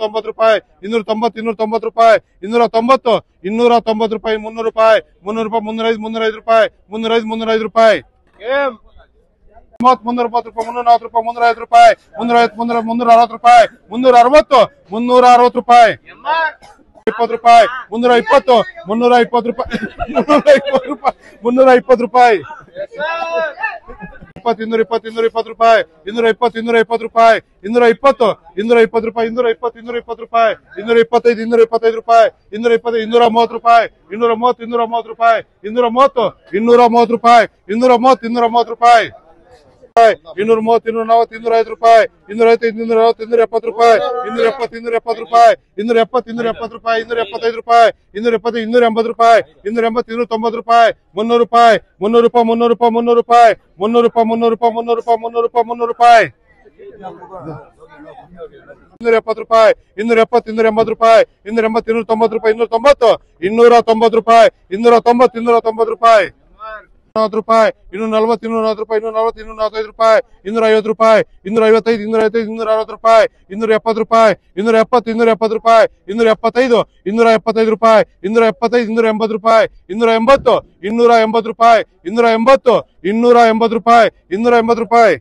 ತೊಂಬತ್ತು ರೂಪಾಯಿ 290 290 ರೂಪಾಯಿ 290 290 ರೂಪಾಯಿ 300 ರೂಪಾಯಿ 300 ರೂಪಾಯಿ 305 ರೂಪಾಯಿ 305 ರೂಪಾಯಿ 340 ರೂಪಾಯಿ 340 ರೂಪಾಯಿ 350 ರೂಪಾಯಿ 360 360 ರೂಪಾಯಿ 20 ರೂಪಾಯಿ 320 320 ರೂಪಾಯಿ 320 ರೂಪಾಯಿ 220 ರೂಪಾಯಿ 220 ರೂಪಾಯಿ 220 220 ರೂಪಾಯಿ 220 ರೂಪಾಯಿ 225 225 ರೂಪಾಯಿ 230 ರೂಪಾಯಿ 230 ರೂಪಾಯಿ 230 230 ರೂಪಾಯಿ 230 ರೂಪಾಯಿ 230 240 250 ರೂಪಾಯಿ 250 270 ರೂಪಾಯಿ 270 ರೂಪಾಯಿ 270 ರೂಪಾಯಿ 275 ರೂಪಾಯಿ 280 ರೂಪಾಯಿ 280 ರೂಪಾಯಿ 300 ರೂಪಾಯಿ 300 ರೂಪಾಯಿ 300 ರೂಪಾಯಿ 300 ರೂಪಾಯಿ 300 ರೂಪಾಯಿ 300 ರೂಪಾಯಿ 270 ರೂಪಾಯಿ 270 ರೂಪಾಯಿ 290 ರೂಪಾಯಿ 290 ರೂಪಾಯಿ 290 ರೂಪಾಯಿ 40 ರೂಪಾಯಿ 240 ರೂಪಾಯಿ 245 ರೂಪಾಯಿ 250 ರೂಪಾಯಿ 255 260 ರೂಪಾಯಿ 270 ರೂಪಾಯಿ 270 ರೂಪಾಯಿ 275 275 ರೂಪಾಯಿ 280 ರೂಪಾಯಿ 280 280 ರೂಪಾಯಿ 280 ರೂಪಾಯಿ 280 ರೂಪಾಯಿ